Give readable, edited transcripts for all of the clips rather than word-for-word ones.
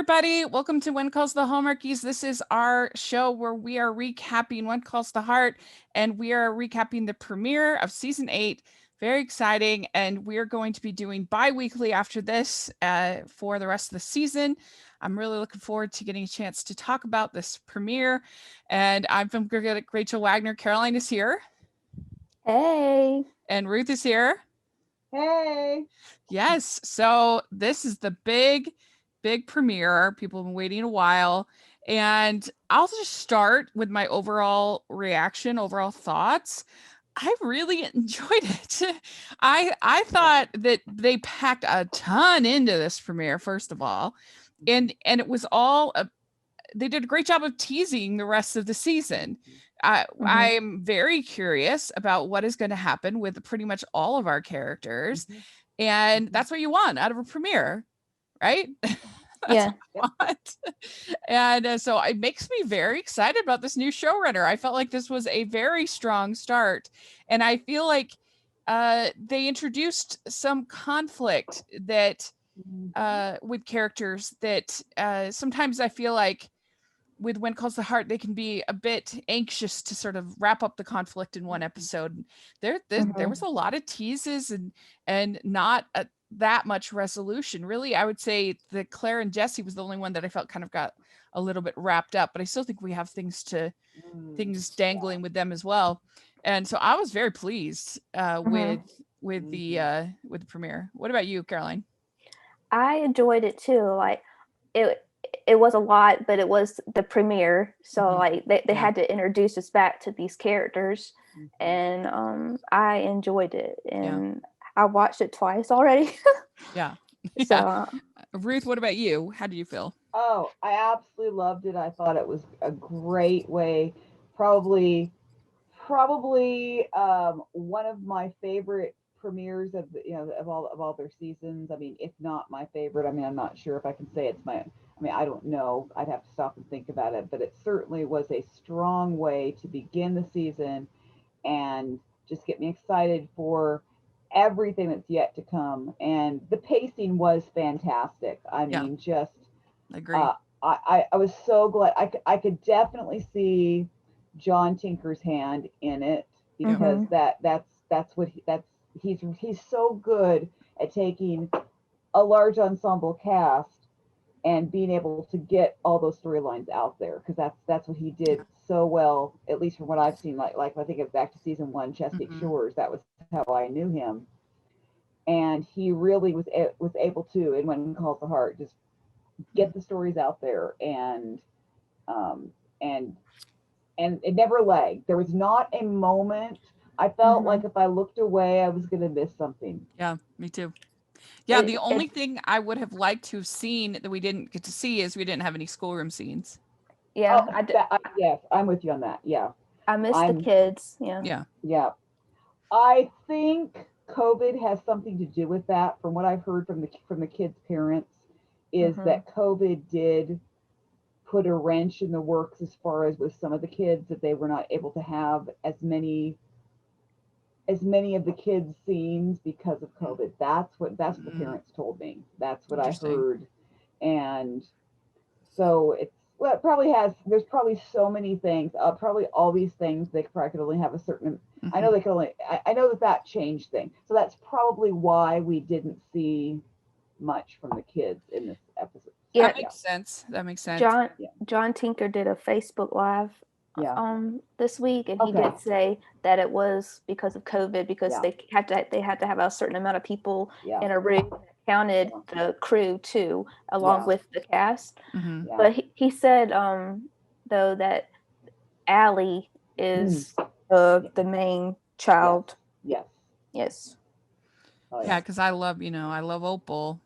everybody. Welcome to When Calls the Hallmarkies. This is our show where we are recapping When Calls the Heart, and we are recapping the premiere of season 8. Very exciting, and we are going to be doing bi-weekly after this for the rest of the season. I'm really looking forward to getting a chance to talk about this premiere, and I'm from Rachel Wagner. Caroline is here. Hey. And Ruth is here. Hey. Yes, so this is the big premiere. People have been waiting a while. And I'll just start with my overall reaction, overall thoughts. I really enjoyed it. I thought that they packed a ton into this premiere, first of all. And it was all they did a great job of teasing the rest of the season. I'm very curious about what is going to happen with pretty much all of our characters. And that's what you want out of a premiere, right? Yeah. And so it makes me very excited about this new showrunner. I felt like this was a very strong start. And I feel like they introduced some conflict that with characters that sometimes I feel like with When Calls the Heart, they can be a bit anxious to sort of wrap up the conflict in one episode. There was a lot of teases and not that much resolution. Really, I would say that Clara and Jesse was the only one that I felt kind of got a little bit wrapped up, but I still think we have things dangling with them as well. And so I was very pleased with the premiere. What about you, Caroline? I enjoyed it too. Like it was a lot, but it was the premiere, so like they had to introduce us back to these characters, and I enjoyed it, and I watched it twice already. Yeah. So Ruth, what about you? How do you feel? Oh, I absolutely loved it. I thought it was a great way, probably one of my favorite premieres of of all their seasons. I mean, if not my favorite. I mean, I'm not sure if I can say it's my. I mean, I don't know. I'd have to stop and think about it, but it certainly was a strong way to begin the season and just get me excited for everything that's yet to come. And the pacing was fantastic. I mean, just I agree. I was so glad. I could definitely see John Tinker's hand in it, because that's what he's so good at taking a large ensemble cast and being able to get all those storylines out there, because that's what he did so well, at least from what I've seen. Like I think of back to season 1, Chesapeake Shores, that was how I knew him, and he really was able to, in When Calls the Heart, just get the stories out there, and it never lagged. There was not a moment I felt like if I looked away, I was going to miss something. Yeah, me too. Yeah, the only thing I would have liked to have seen that we didn't get to see is we didn't have any schoolroom scenes. Yeah, yes, I'm with you on that. Yeah, I missed the kids. Yeah. I think COVID has something to do with that. From what I've heard from the kids' parents, is that COVID did put a wrench in the works as far as with some of the kids, that they were not able to have as many of the kids' scenes because of COVID. That's what the parents told me. That's what I heard. And so it probably has, there's probably so many things, probably all these things, they probably could only have a certain, I know they could only, I know that changed things. So that's probably why we didn't see much from the kids in this episode. Yeah, that makes sense. That makes sense. John Tinker did a Facebook Live this week, and he did say that it was because of COVID, because they had to have a certain amount of people in a room, counted the crew too, along with the cast. But he said though that Allie is the main child. Yes. Oh, yeah, because I love Opal.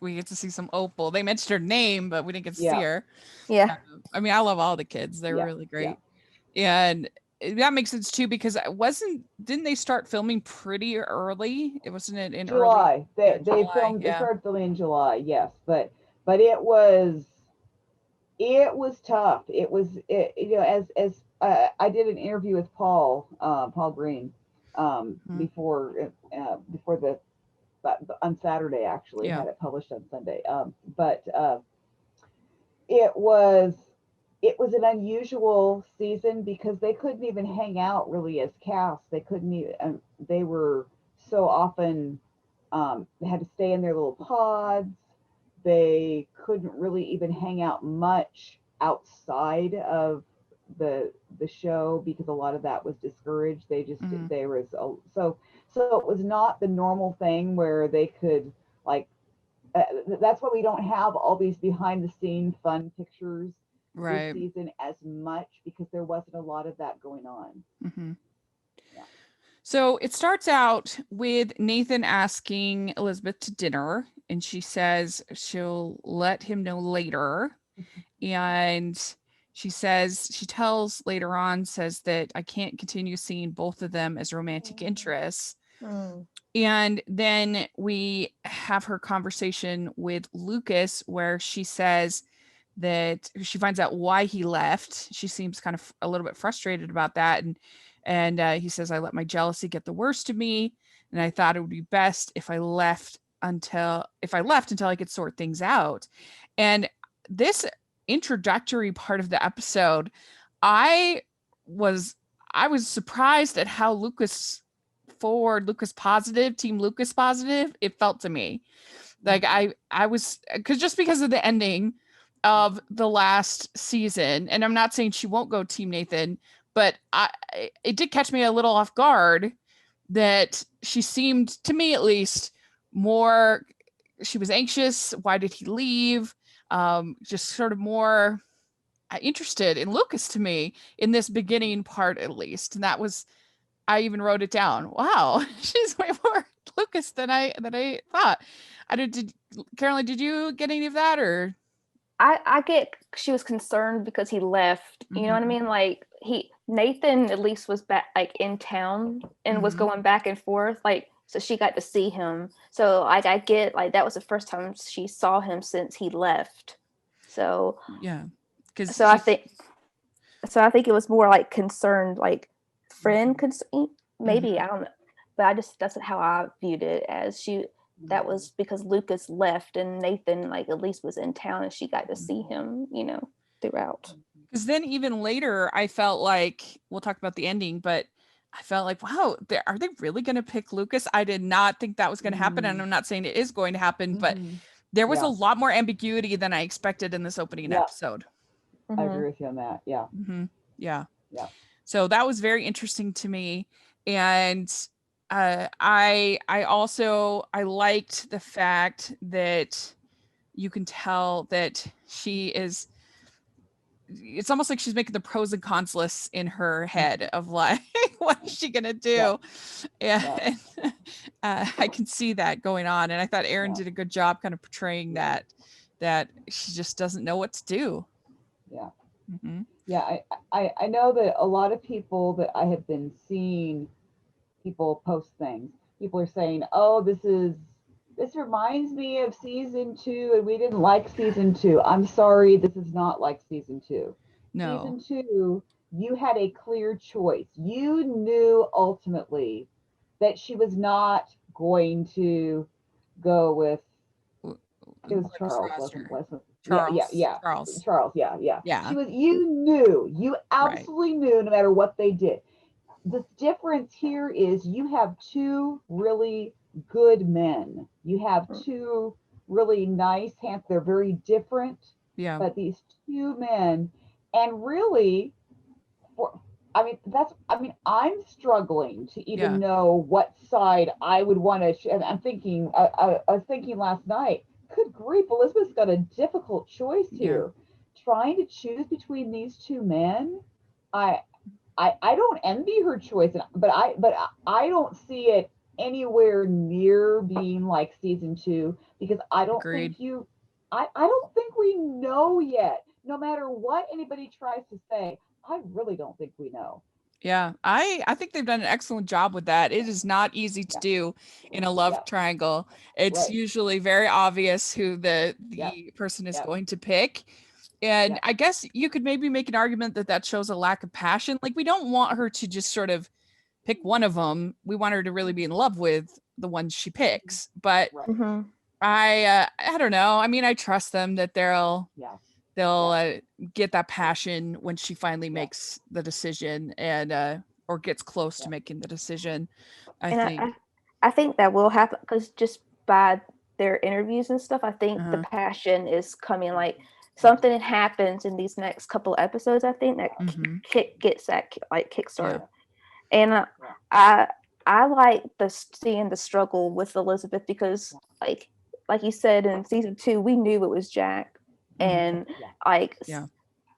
We get to see some Opal. They mentioned her name, but we didn't get to see her. Yeah. I mean, I love all the kids. They're really great. And that makes sense too, because didn't they start filming pretty early? It wasn't in July. Early, they started filming in July, yes. But it was tough. As I did an interview with Paul Green before on Saturday, actually. Yeah. Had it published on Sunday. But it was an unusual season because they couldn't even hang out really as cast. They couldn't even. They were so often they had to stay in their little pods. They couldn't really even hang out much outside of the show because a lot of that was discouraged. They just there was so it was not the normal thing where they could like that's why we don't have all these behind the scene fun pictures this season as much because there wasn't a lot of that going on. Yeah. So it starts out with Nathan asking Elizabeth to dinner, and she says she'll let him know later. And she tells later on, says that I can't continue seeing both of them as romantic interests. And then we have her conversation with Lucas where she says that she finds out why he left. She seems kind of a little bit frustrated about that. And he says, I let my jealousy get the worst of me. And I thought it would be best if I left until I could sort things out. And this introductory part of the episode, I was surprised at how Team Lucas positive it felt to me. Like I was, because of the ending of the last season, and I'm not saying she won't go Team Nathan, but it did catch me a little off guard that she seemed, to me at least, more, she was anxious. Why did he leave? Just sort of more interested in Lucas to me in this beginning part, at least. And that was, I even wrote it down. Wow, she's way more Lucas than I thought. Caroline, did you get any of that? Or I get she was concerned because he left. You know what I mean? Like Nathan at least was back like in town and was going back and forth. Like, so she got to see him. So like I get like that was the first time she saw him since he left. So yeah, I think it was more like concerned, like friend concern. Maybe I don't know, but that's how I viewed it as that was because Lucas left and Nathan like at least was in town and she got to see him, throughout. Because then even later, I felt like, we'll talk about the ending, but I felt like, wow, are they really going to pick Lucas? I did not think that was going to happen. And I'm not saying it is going to happen, but there was a lot more ambiguity than I expected in this opening episode. I agree with you on that. Yeah. Yeah. Yeah. So that was very interesting to me. And I liked the fact that you can tell that she is, it's almost like she's making the pros and cons lists in her head of like, what is she going to do? And I can see that going on. And I thought Aaron did a good job kind of portraying that she just doesn't know what to do. Yeah. Yeah. I know that a lot of people that I have been seeing people post things, people are saying, oh, this reminds me of season 2 and we didn't like season 2. I'm sorry, this is not like season 2. No. Season 2, you had a clear choice. You knew ultimately that she was not going to go with, it was Charles, wasn't Charles. Charles, yeah. You absolutely knew no matter what they did. The difference here is you have two really good men. You have two really nice, handsome, they're very different. Yeah. But these two men, and really, I'm struggling to even know what side I would want to. And I'm thinking, I was thinking last night, good grief, Elizabeth's got a difficult choice here. Trying to choose between these two men, I don't envy her choice, but I don't see it anywhere near being like season 2 because I don't think I don't think we know yet. No matter what anybody tries to say, I really don't think we know. Yeah, I think they've done an excellent job with that. It is not easy to do in a love triangle. It's usually very obvious who the person is going to pick. And I guess you could maybe make an argument that shows a lack of passion. Like, we don't want her to just sort of pick one of them. We want her to really be in love with the ones she picks, but Mm-hmm. I don't know. I mean, I trust them that they'll get that passion when she finally makes the decision and or gets close to making the decision. I think that will happen because just by their interviews and stuff, I think the passion is coming. Like something happens in these next couple episodes. I think that gets that like kickstart, and I like seeing the struggle with Elizabeth because like you said in season 2, we knew it was Jack, and like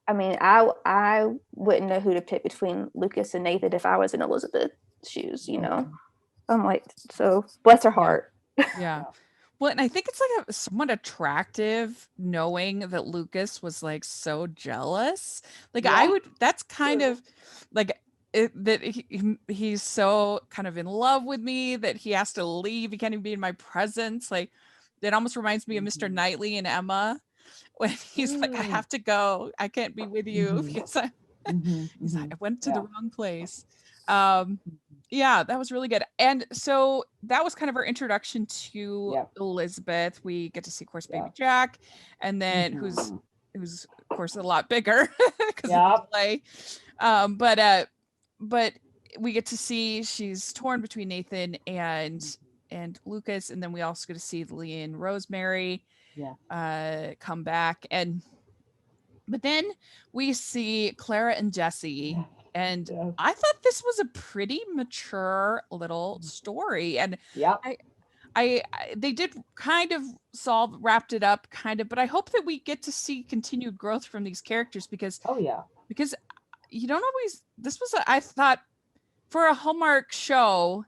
I mean, I wouldn't know who to pick between Lucas and Nathan if I was in Elizabeth's shoes, you know. I'm like, so bless her heart. Yeah. Well, and I think it's like somewhat attractive knowing that Lucas was like so jealous. Like that's kind of like that he's so kind of in love with me that he has to leave. He can't even be in my presence. Like it almost reminds me of Mr. Knightley and Emma when he's like, I have to go. I can't be with you because he's like, I went to the wrong place. Yeah, that was really good. And so that was kind of our introduction to Elizabeth. We get to see, of course, baby Jack, and then who's of course a lot bigger because of the delay. But we get to see she's torn between Nathan and Lucas, and then we also get to see Lee and Rosemary come back, but then we see Clara and Jesse. And I thought this was a pretty mature little story. And I they did kind of wrapped it up kind of, but I hope that we get to see continued growth from these characters because you don't always, this was I thought for a Hallmark show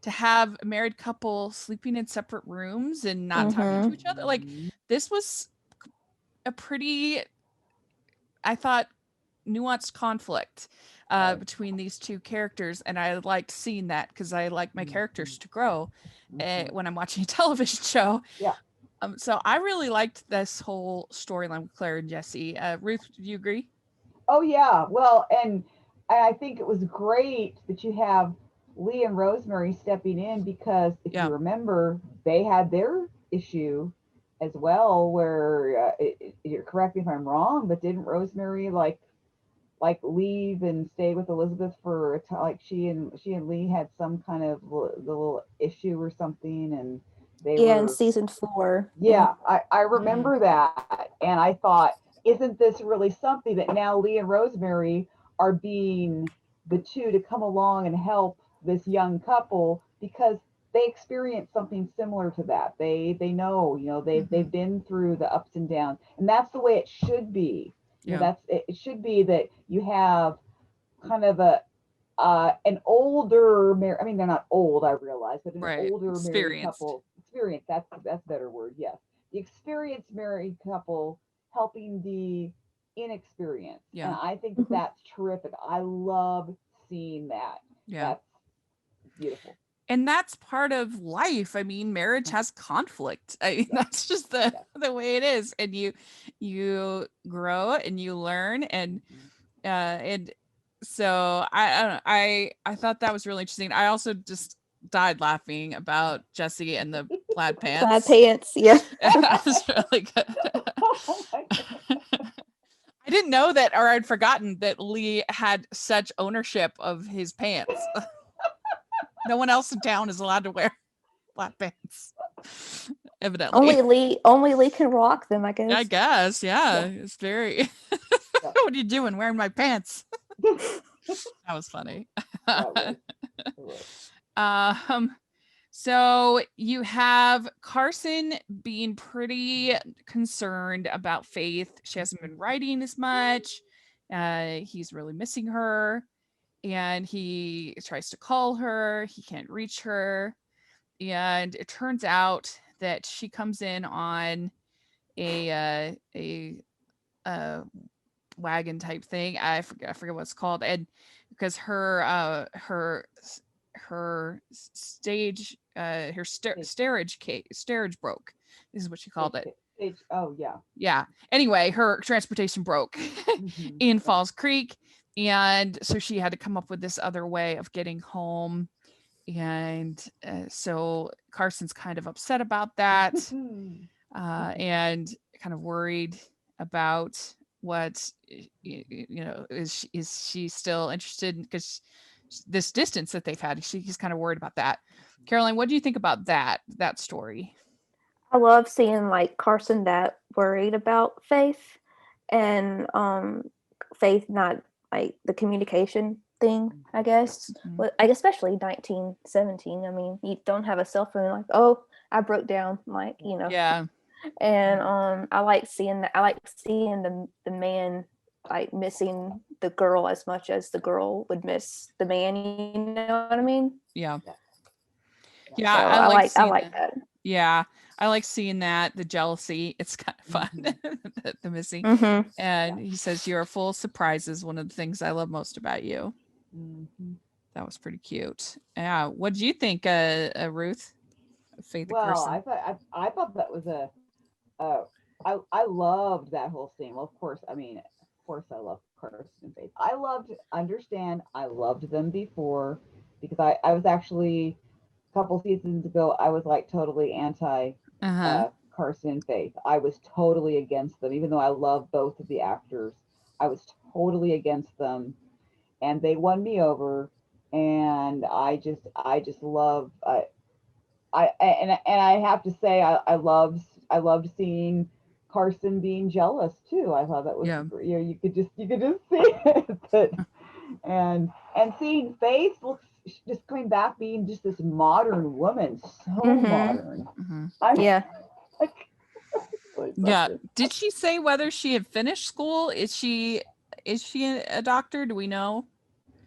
to have a married couple sleeping in separate rooms and not talking to each other, like this was a pretty, I thought, nuanced conflict between these two characters, and I liked seeing that because I like my characters to grow when I'm watching a television show. So I really liked this whole storyline with Claire and Jesse. Ruth, do you agree? Oh yeah, well, and I think it was great that you have Lee and Rosemary stepping in because if you remember, they had their issue as well where correct me if I'm wrong, but didn't Rosemary like leave and stay with Elizabeth for a time? Like she and Lee had some kind of little issue or something, and they were in season 4. I remember that, and I thought, isn't this really something that now Lee and Rosemary are being the two to come along and help this young couple because they experienced something similar to that. They know, they've been through the ups and downs, and that's the way it should be. It should be that you have kind of an older I mean, they're not old, I realize, but an older married couple experience. That's a better word. Yes, the experienced married couple helping the inexperienced, and I think that's terrific. I love seeing that. That's beautiful. And that's part of life. I mean, marriage has conflict. I mean, that's just the way it is. And you grow and you learn, and so I thought that was really interesting. I also just died laughing about Jesse and the plaid pants. Plaid pants, yeah. That was really good. Oh my God. I didn't know that, or I'd forgotten that Lee had such ownership of his pants. No one else in town is allowed to wear black pants, evidently. Only Lee can rock them, I guess. I guess, yeah. It's very. What are you doing, wearing my pants? That was funny. So you have Carson being pretty concerned about Faith. She hasn't been writing as much. He's really missing her. And he tries to call her. He can't reach her. And it turns out that she comes in on a wagon type thing. I forget what it's called. And because her stage her stairage broke. This is what she called it. Oh yeah. Yeah. Anyway, her transportation broke in Falls Creek. And so she had to come up with this other way of getting home. And so Carson's kind of upset about that, and kind of worried about what, is she still interested, because this distance that they've had, he's kind of worried about that. Caroline, what do you think about that story? I love seeing like Carson that worried about Faith, and Faith not like the communication thing, I guess. But like, especially 1917. I mean, you don't have a cell phone, like, oh, I broke down, like, Yeah. And I like seeing that. I like seeing the man like missing the girl as much as the girl would miss the man. You know what I mean? Yeah. So I like that. Yeah, I like seeing that, the jealousy. It's kind of fun, the missing. And he says, "You're full of surprises. One of the things I love most about you." That was pretty cute. Yeah. What did you think, Ruth? Faith well, Carson? I thought that was I loved that whole scene. Well, of course I love Carson and Faith. I loved them before, because I was actually a couple seasons ago, I was like totally anti Carson and Faith. I was totally against them, even though I love both of the actors. I was totally against them, and they won me over. And I just love and I have to say I loved seeing Carson being jealous too. I thought that was you could just see it. and seeing Faith just coming back being just this modern woman, so modern. Yeah. Yeah. Did she say whether she had finished school? Is she a doctor? Do we know?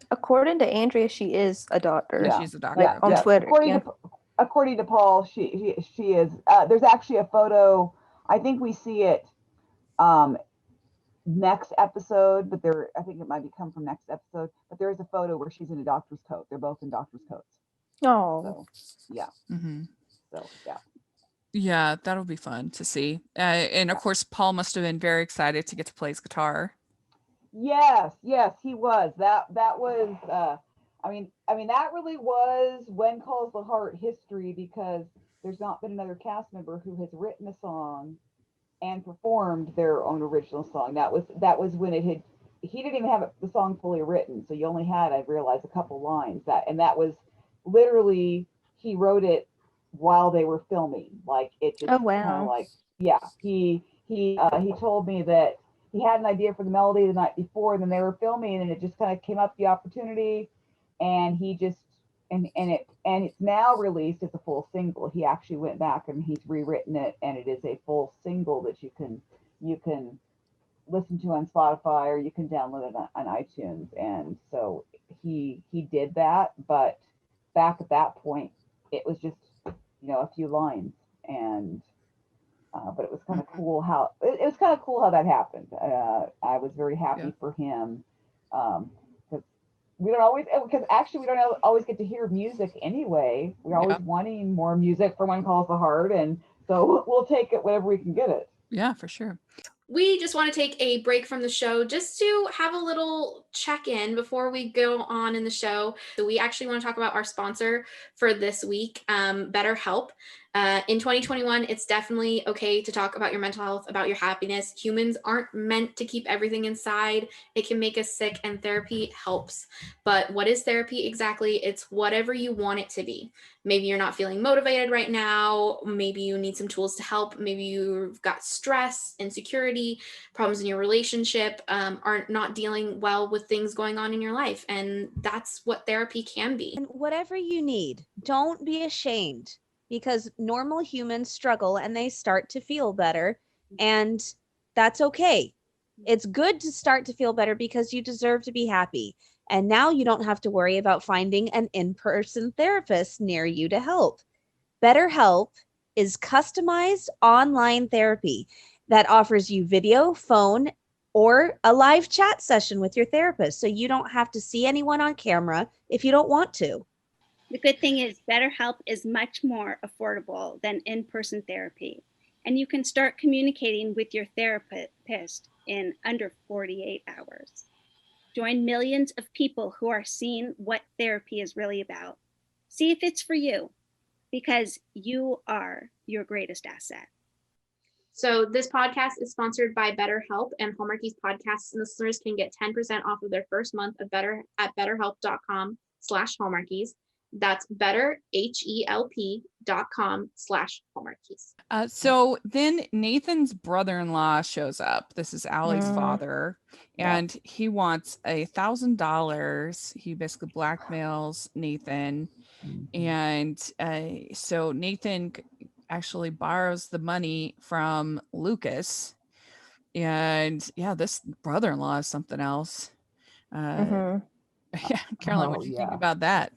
According to Andrea, she is a doctor. Yeah. She's a doctor. Like on Twitter. According to Paul, she is. There's actually a photo. I think we see it next episode, but I think it might come from next episode. But there is a photo where she's in a doctor's coat. They're both in doctor's coats. Oh. So, yeah. So yeah. Yeah, that'll be fun to see. And of course, Paul must have been very excited to get to play his guitar. Yes, he was. That was. I mean, that really was When Calls the Heart history, because there's not been another cast member who has written a song and performed their own original song. That was when it had. He didn't even have the song fully written, so you only had, I realized, a couple lines. That was literally, he wrote it while they were filming. Like, it just kind of like, yeah. He told me that he had an idea for the melody the night before, and then they were filming, and it just kind of came up, the opportunity, and he just and it's now released as a full single. He actually went back and he's rewritten it, and it is a full single that you can listen to on Spotify, or you can download it on iTunes. And so he did that, but back at that point, it was just a few lines, and but it was kind of cool how that happened. I was very happy for him, because we don't always get to hear music anyway. We're always wanting more music for When Calls the Heart, and so we'll take it whenever we can get it. Yeah, for sure. We just want to take a break from the show just to have a little check-in before we go on in the show. So we actually want to talk about our sponsor for this week, BetterHelp. In 2021, it's definitely okay to talk about your mental health, about your happiness. Humans aren't meant to keep everything inside. It can make us sick, and therapy helps. But what is therapy exactly? It's whatever you want it to be. Maybe you're not feeling motivated right now. Maybe you need some tools to help. Maybe you've got stress, insecurity, problems in your relationship, are not dealing well with things going on in your life. And that's what therapy can be. And whatever you need, don't be ashamed, because normal humans struggle and they start to feel better, and that's okay. It's good to start to feel better because you deserve to be happy. And now you don't have to worry about finding an in-person therapist near you to help. BetterHelp is customized online therapy that offers you video, phone, or a live chat session with your therapist, so you don't have to see anyone on camera if you don't want to. The good thing is BetterHelp is much more affordable than in-person therapy, and you can start communicating with your therapist in under 48 hours. Join millions of people who are seeing what therapy is really about. See if it's for you, because you are your greatest asset. So this podcast is sponsored by BetterHelp, and Hallmarkies podcast listeners can get 10% off of their first month of Better at betterhelp.com/Hallmarkies. That's betterhelp.com/Hallmarkies. So then Nathan's brother-in-law shows up. This is Allie's father, and he wants $1,000. He basically blackmails Nathan, and so Nathan actually borrows the money from Lucas. And yeah, this brother-in-law is something else. Yeah, Carolyn, what do you think about that?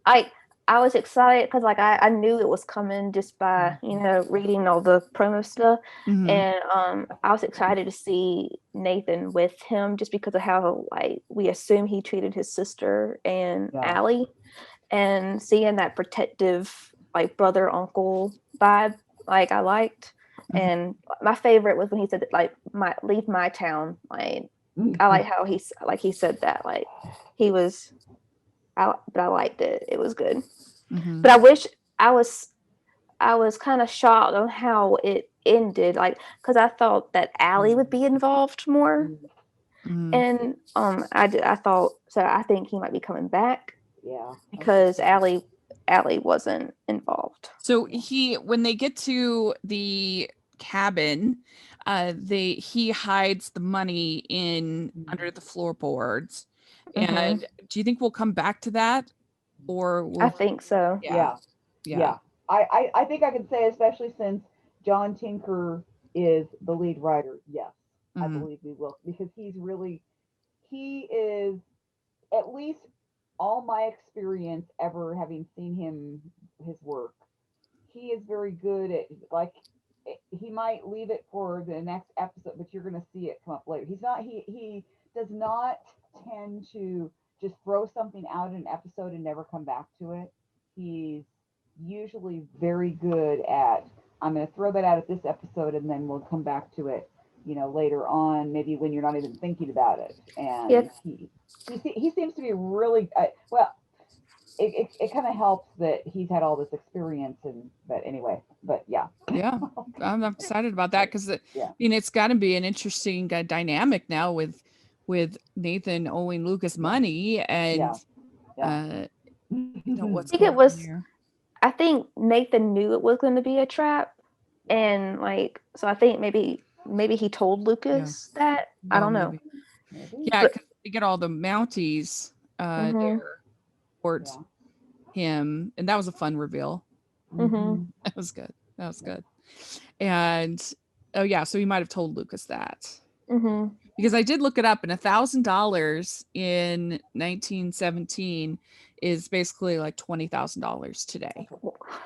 I was excited because like I knew it was coming just by reading all the promo stuff, and I was excited to see Nathan with him just because of how like we assume he treated his sister and Allie, and seeing that protective like brother uncle vibe like I liked. And my favorite was when he said like leave my town. Like I like how he said that, like he was but I liked it. It was good. But I wish I was kind of shocked on how it ended, like because I thought that Allie would be involved more. And I thought so. I think he might be coming back. Yeah, because Allie wasn't involved. So when they get to the cabin, he hides the money in under the floorboards. And do you think we'll come back to that, or I think so? Yeah. I think I can say, especially since John Tinker is the lead writer, yes, I believe we will, because he is, at least all my experience ever having seen his work, he is very good at, like, he might leave it for the next episode, but you're going to see it come up later. He does not tend to just throw something out in an episode and never come back to it. He's usually very good at, I'm going to throw that out at this episode and then we'll come back to it, later on, maybe when you're not even thinking about it. And he seems to be really, it kind of helps that he's had all this experience, but yeah. Yeah, I'm excited about that because it's got to be an interesting dynamic now with Nathan owing Lucas money and what's going on here. I think Nathan knew it was going to be a trap, and so I think maybe he told Lucas that. I don't know. Yeah, because we get all the Mounties there support him, and that was a fun reveal. That was good. And so he might have told Lucas that. Because I did look it up, and $1,000 in 1917 is basically like $20,000 today.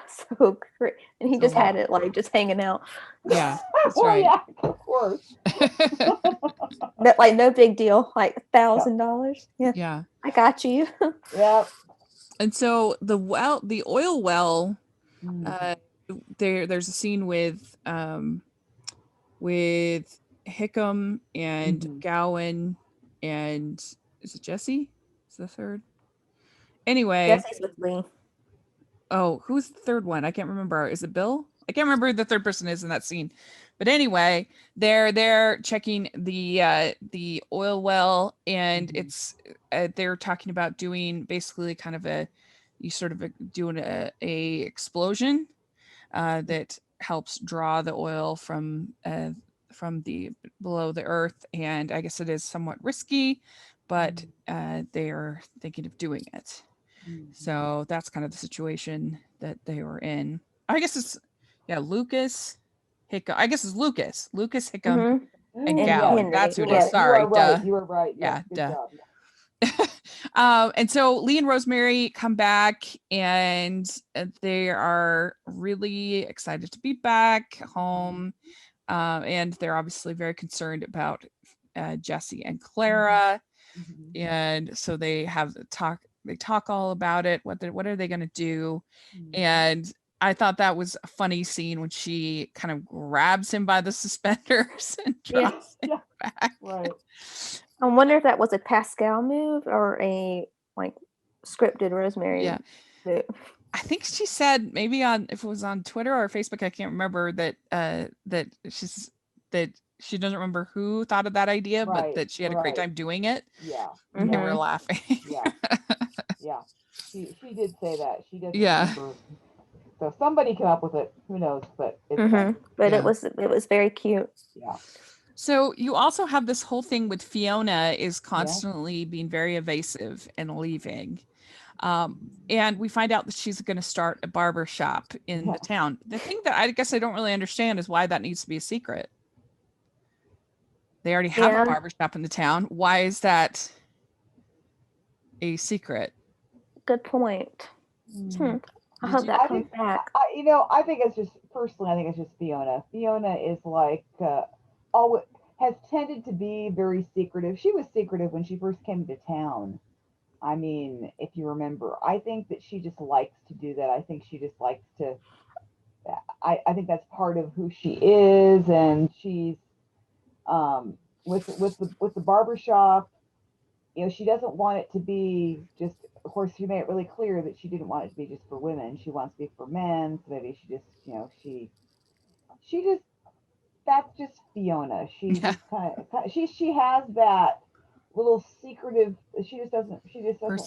So great. And he just had it like just hanging out. Yeah, that's right. Yeah, of course. No big deal. Like $1,000. Yeah. I got you. Yeah. And so the oil well, there's a scene with Hickam and Gowan, and is it Jesse? Is the third? Anyway, Jesse's with Lee. Oh, who's the third one? I can't remember. Is it Bill? I can't remember who the third person is in that scene. But anyway, they're checking the oil well, and it's they're talking about doing basically kind of doing a explosion that helps draw the oil from the below the earth, and I guess it is somewhat risky, but they are thinking of doing it. So that's kind of the situation that they were in. I guess it's Lucas Hickam. I guess it's Lucas Hickam and Gowan. That's who it is. Sorry, you were right. Yeah, duh. And so Lee and Rosemary come back, and they are really excited to be back home. And they're obviously very concerned about Jesse and Clara. And so they have the talk. They talk all about it. What are they going to do? And I thought that was a funny scene when she kind of grabs him by the suspenders and drops him back. Right. I wonder if that was a Pascal move or a scripted Rosemary. Yeah. I think she said maybe if it was on Twitter or Facebook, I can't remember, that that she doesn't remember who thought of that idea, but that she had a great time doing it. Yeah. And they were laughing. Yeah. Yeah. She did say that. She doesn't Yeah. remember. So somebody came up with it. Who knows? But it's fun. But it was very cute. Yeah. So you also have this whole thing with Fiona is constantly being very evasive and leaving. And we find out that she's going to start a barber shop in the town. The thing that I guess I don't really understand is why that needs to be a secret. They already have a barber shop in the town. Why is that a secret? Good point. I hope that comes back. I think it's just, personally, I think it's just Fiona. Fiona is like, always has tended to be very secretive. She was secretive when she first came to town. I mean, if you remember, I think that she just likes to do that. I think she just likes to, I think that's part of who she is. And she's, with the barbershop, she doesn't want it to be just, of course, she made it really clear that she didn't want it to be just for women. She wants to be for men. So maybe she just, she just, that's just Fiona. She just kind of, she has that little secretive, she just doesn't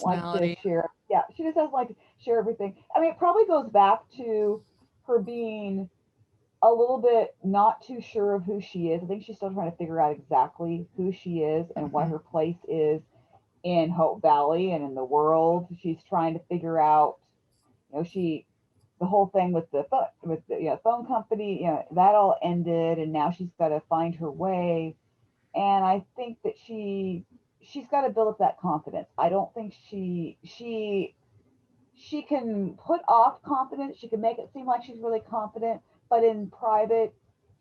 like to share. Yeah. She just doesn't like to share everything. I mean, it probably goes back to her being a little bit not too sure of who she is. I think she's still trying to figure out exactly who she is and what her place is in Hope Valley and in the world. She's trying to figure out, the whole thing with the phone company, that all ended, and now she's got to find her way. And I think that she's got to build up that confidence. I don't think she can put off confidence. She can make it seem like she's really confident, but in private,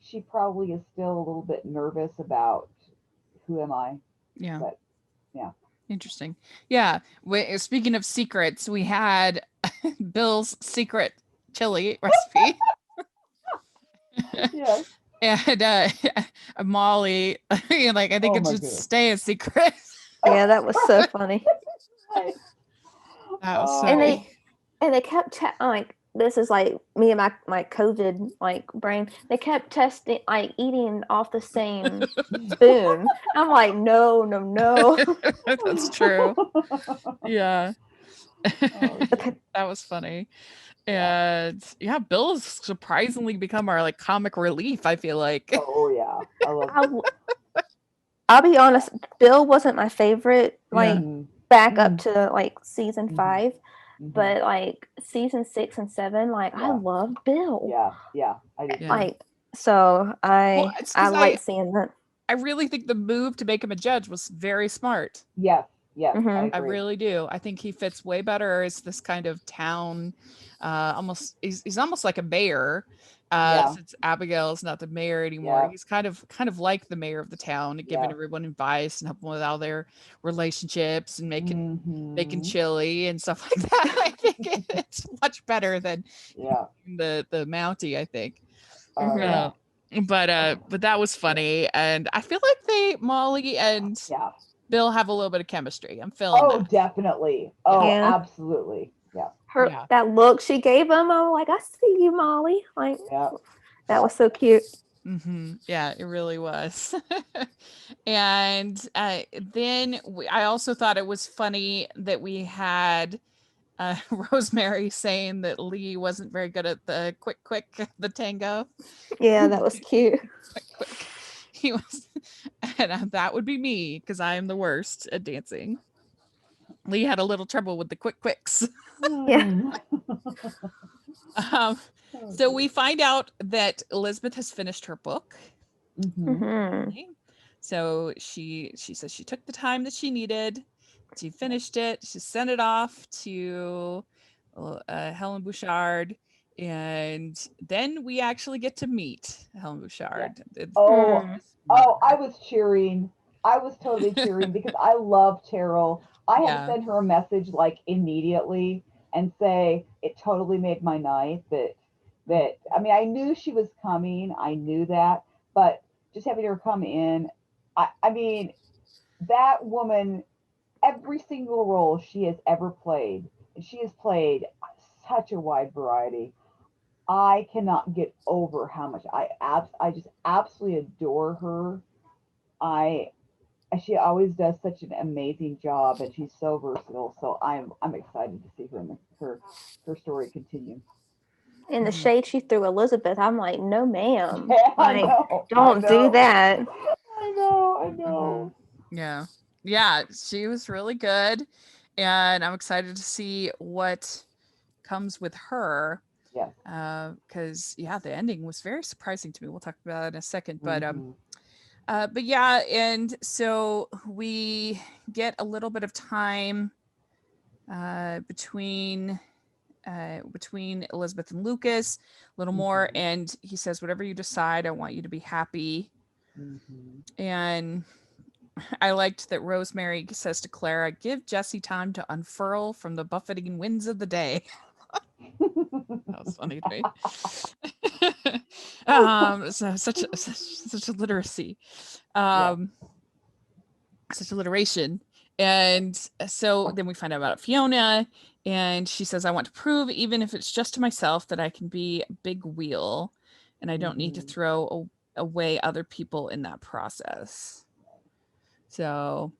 she probably is still a little bit nervous about who am I. Yeah. But yeah. Interesting. Yeah. Speaking of secrets, we had Bill's secret chili recipe. Yes. And Molly, I think it should stay a secret. Yeah, that was so funny. That was so and they kept this is like me and my COVID brain. They kept testing, eating off the same spoon. I'm like, no. That's true. Yeah. That was funny. And Bill has surprisingly become our comic relief, I feel like. Oh yeah. I love it. I'll be honest, Bill wasn't my favorite back up to season 5. But season 6 and 7, I love Bill. Yeah, I do. So I like seeing that. I really think the move to make him a judge was very smart. Yes, I really do. I think he fits way better as this kind of town. He's almost like a mayor. Since Abigail's not the mayor anymore, he's kind of like the mayor of the town, giving everyone advice and helping with all their relationships and making chili and stuff like that. I think it's much better than the Mountie, I think. But that was funny, and I feel like Molly and Bill have a little bit of chemistry. I'm feeling that. Definitely. Absolutely. Yeah. That look she gave him, I'm like, I see you, Molly. That was so cute. Yeah, it really was. And then I also thought it was funny that we had Rosemary saying that Lee wasn't very good at the quick, the tango. Yeah, that was cute. quick. He was, and that would be me because I am the worst at dancing. Lee had a little trouble with the quicks. Yeah. So we find out that Elizabeth has finished her book. So she says she took the time that she needed. She finished it. She sent it off to Helen Bouchard. And then we actually get to meet Helen Bouchard. Yeah. I was cheering. I was totally cheering because I love Terrell. I had to send her a message immediately and say it totally made my night that I mean, I knew she was coming. I knew that, but just having her come in, I mean, that woman, every single role she has ever played, and she has played such a wide variety. I cannot get over how much I just absolutely adore her. She always does such an amazing job, and she's so versatile. So I'm excited to see her story continue. In the shade she threw Elizabeth, I'm like, no, ma'am. Yeah, like, don't do that. I know. Yeah, she was really good, and I'm excited to see what comes with her. Yes. Because the ending was very surprising to me. We'll talk about it in a second, but yeah, and so we get a little bit of time between Elizabeth and Lucas, a little more, and he says, whatever you decide, I want you to be happy. And I liked that Rosemary says to Clara, give Jesse time to unfurl from the buffeting winds of the day. That was funny to me. So such literacy, such alliteration. And so then we find out about Fiona, and she says, I want to prove, even if it's just to myself, that I can be a big wheel, and I don't need to throw away other people in that process. So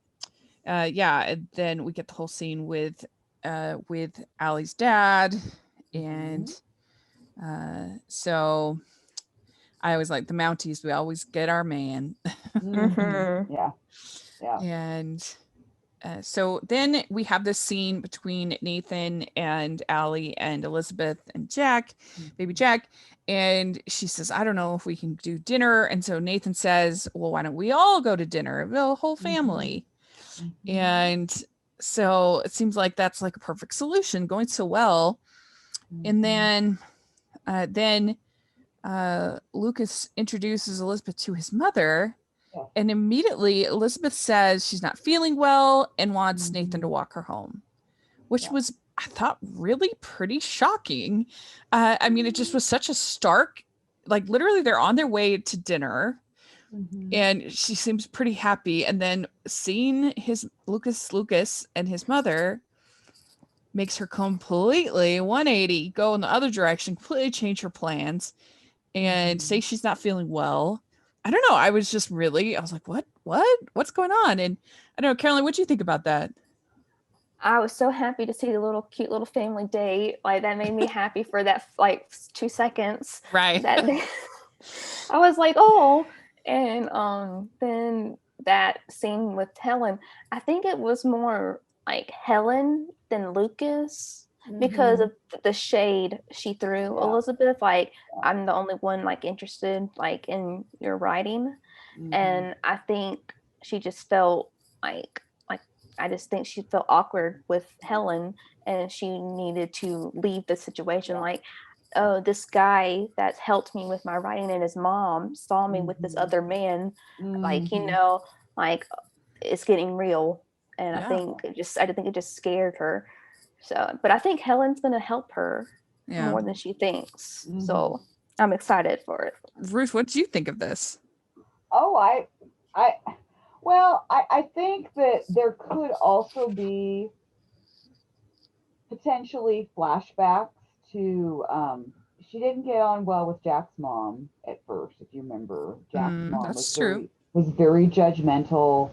and then we get the whole scene with Allie's dad, and so I always like the Mounties. We always get our man. Yeah. And so then we have this scene between Nathan and Allie and Elizabeth and Jack, baby Jack. And she says, I don't know if we can do dinner. And so Nathan says, well, why don't we all go to dinner? The whole family. And so it seems like that's like a perfect solution, going so well. And then Lucas introduces Elizabeth to his mother, and immediately Elizabeth says she's not feeling well and wants Nathan to walk her home, which was, I thought, really pretty shocking. I mean, it just was such a stark, like literally they're on their way to dinner and she seems pretty happy. And then seeing Lucas and his mother makes her completely 180, go in the other direction, completely change her plans and say she's not feeling well. I don't know. I was like, what's going on? And I don't know, Carolyn, what do you think about that? I was so happy to see the cute little family date. Like, that made me happy for that, 2 seconds. Right. I was like, oh. And then that scene with Helen, I think it was more like Helen than Lucas because of the shade she threw Elizabeth. Like, I'm the only one interested in your writing. And I think she just felt I just think she felt awkward with Helen, and she needed to leave the situation. Like, oh, this guy that's helped me with my writing and his mom saw me with this other man. It's getting real. And I think it just scared her. So, but I think Helen's going to help her more than she thinks. So I'm excited for it. Ruth, what do you think of this? Oh, I think that there could also be potentially flashbacks to, she didn't get on well with Jack's mom at first, if you remember. Jack's mom was very judgmental.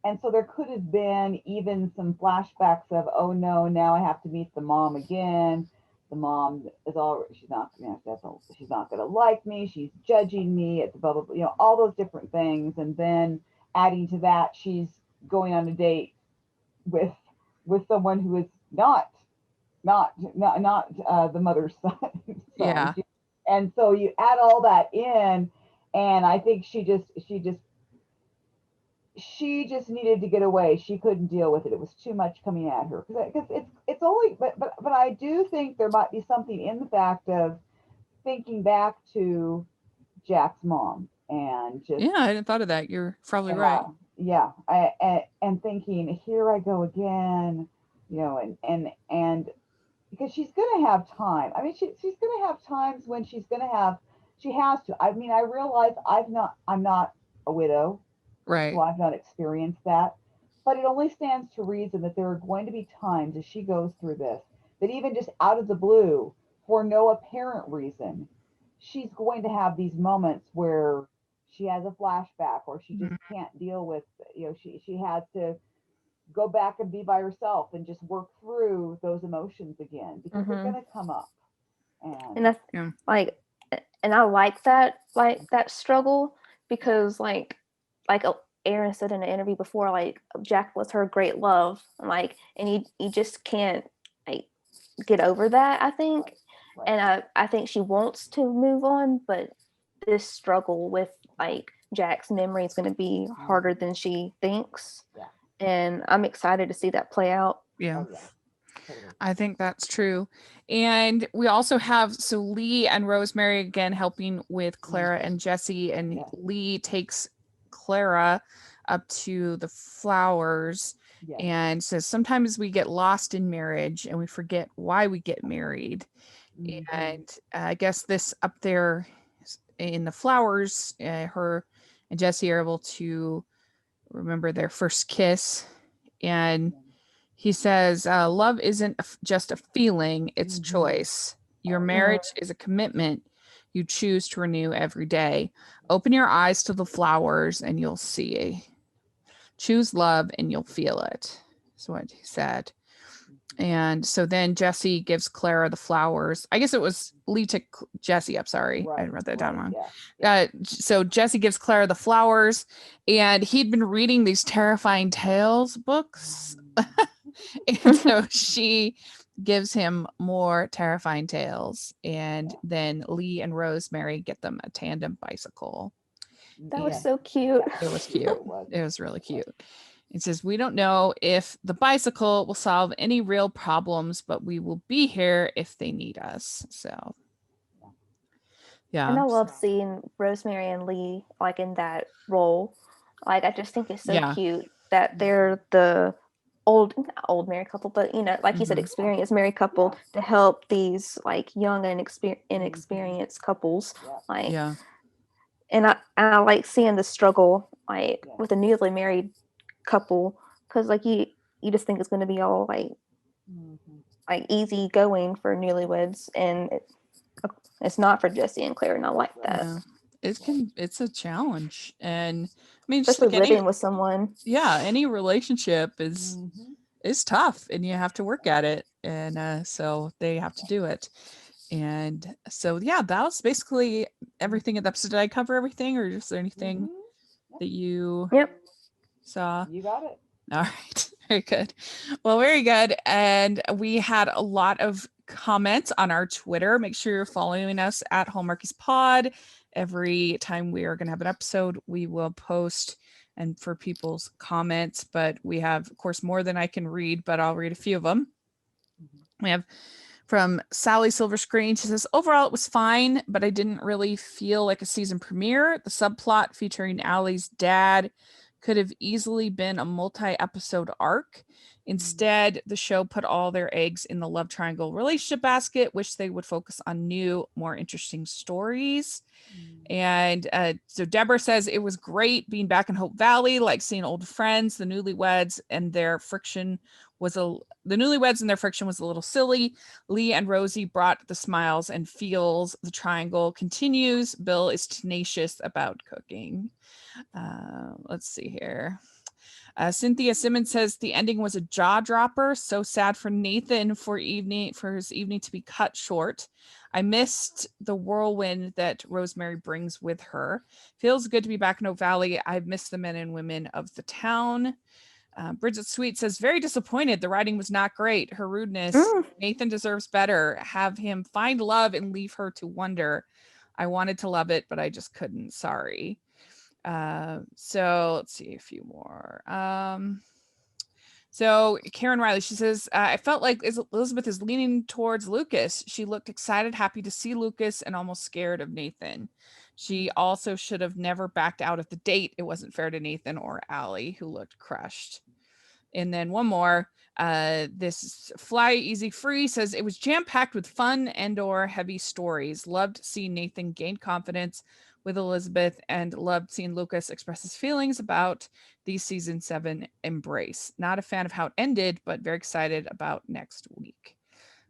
And so there could have been even some flashbacks of, oh no, now I have to meet the mom again. The mom is she's not going to like me. She's judging me. It's blah, blah, blah, all those different things. And then adding to that, she's going on a date with someone who is not the mother's son. Yeah. And so you add all that in, and I think she just needed to get away. She couldn't deal with it. It was too much coming at her, because it's only, but I do think there might be something in the fact of thinking back to Jack's mom and just, I hadn't thought of that. You're probably right. Yeah. And thinking, here I go again, and because she's going to have time. I mean, she's going to have times when she has to. I mean, I realize I'm not a widow. Right. So I've not experienced that, but it only stands to reason that there are going to be times as she goes through this that even just out of the blue, for no apparent reason, she's going to have these moments where she has a flashback, or she just can't deal with, she has to go back and be by herself and just work through those emotions again, because they're going to come up. And that's like, and I like that struggle, because like Erin said in an interview before, like Jack was her great love, like, and you just can't like get over that, I think. Right. And I think she wants to move on, but this struggle with like Jack's memory is going to be harder than she thinks. Yeah. And I'm excited to see that play out. Yeah. Oh, yeah. Totally. I think that's true. And we also have Lee and Rosemary again helping with Clara and Jesse, and Lee takes Clara up to the flowers and says, sometimes we get lost in marriage and we forget why we get married. And I guess this up there in the flowers, her and Jesse are able to remember their first kiss. And he says, love isn't just a feeling, it's choice. Your marriage is a commitment you choose to renew every day. Open your eyes to the flowers and you'll see. Choose love and you'll feel it. That's what he said. And so then Jesse gives Clara the flowers. I guess it was Lee to Jesse. I'm sorry. Right, I wrote that down wrong. Yeah. So Jesse gives Clara the flowers, and he'd been reading these terrifying tales books. And so she gives him more terrifying tales. And then Lee and Rosemary get them a tandem bicycle. That was so cute. It was cute. It was really cute. It says, we don't know if the bicycle will solve any real problems, but we will be here if they need us. So, yeah. And I love seeing Rosemary and Lee like in that role. Like, I just think it's so cute that they're the old married couple, but like you said, experienced married couple to help these like young and inexperienced couples. Like, and I like seeing the struggle like with a newly married couple, because like you just think it's going to be all like easy going for newlyweds, and it's not for Jesse and Claire, and I like that. It's a challenge, and I mean, especially like living with someone. Yeah, any relationship is tough, and you have to work at it, and so they have to do it. And so that was basically everything in the episode. Did I cover everything, or is there anything that you saw? You got it. All right. Very good. Well, very good. And we had a lot of comments on our Twitter. Make sure you're following us at Hallmarkies Pod. Every time we are going to have an episode, we will post and for people's comments. But we have, of course, more than I can read, but I'll read a few of them. We have from Sally Silver Screen. She says, overall, it was fine, but I didn't really feel like a season premiere. The subplot featuring Allie's dad could have easily been a multi-episode arc. Instead, the show put all their eggs in the love triangle relationship basket. Wish they would focus on new, more interesting stories. And so Deborah says it was great being back in Hope Valley, like seeing old friends. The newlyweds and their friction was a little silly. Lee and Rosie brought the smiles and feels. The triangle continues. Bill is tenacious about cooking. Let's see here. Cynthia Simmons says the ending was a jaw dropper. So sad for Nathan for his evening to be cut short. I missed the whirlwind that Rosemary brings with her. Feels good to be back in Oak Valley. I've missed the men and women of the town. Bridget Sweet says, very disappointed. The writing was not great. Her rudeness. Nathan deserves better. Have him find love and leave her to wonder. I wanted to love it, but I just couldn't. Sorry. So let's see a few more. So Karen Riley, she says, I felt like Elizabeth is leaning towards Lucas. She looked excited, happy to see Lucas, and almost scared of Nathan. She also should have never backed out of the date. It wasn't fair to Nathan or Allie, who looked crushed. And then one more, this Fly Easy Free says, it was jam-packed with fun and or heavy stories. Loved seeing Nathan gain confidence with Elizabeth, and loved seeing Lucas express his feelings about the season 7 embrace. Not a fan of how it ended, but very excited about next week.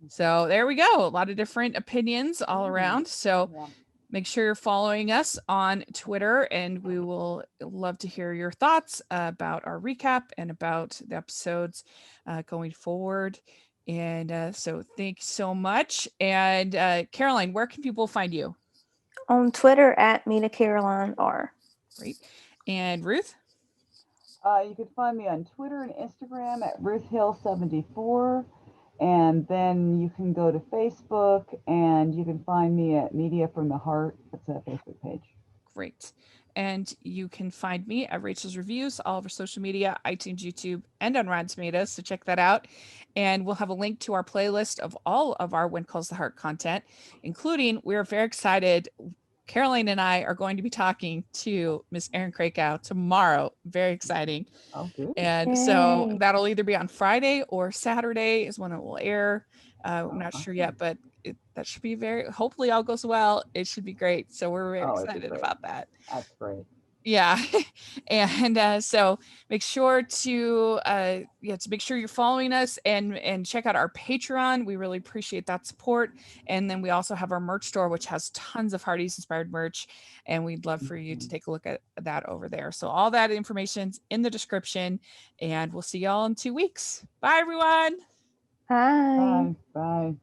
So there we go. A lot of different opinions all around. So make sure you're following us on Twitter, and we will love to hear your thoughts about our recap and about the episodes going forward. And so thanks so much. And Caroline, where can people find you? On Twitter at Mina Caroline R. Great. And Ruth? You can find me on Twitter and Instagram at RuthHill74. And then you can go to Facebook and you can find me at Media from the Heart. That's a Facebook page. Great. And you can find me at Rachel's Reviews, all over social media, iTunes, YouTube, and on Rotten Tomatoes. So check that out. And we'll have a link to our playlist of all of our When Calls the Heart content, including, we're very excited. Caroline and I are going to be talking to Miss Erin Krakow tomorrow. Very exciting. Oh, good. And so that'll either be on Friday or Saturday is when it will air. I'm not sure yet, but that should be hopefully all goes well. It should be great. So we're very excited about that. That's great. Yeah. And so make sure to make sure you're following us and check out our Patreon. We really appreciate that support. And then we also have our merch store, which has tons of Hearties inspired merch, and we'd love for you to take a look at that over there. So all that information's in the description, and we'll see y'all in 2 weeks. Bye everyone. Bye. Bye.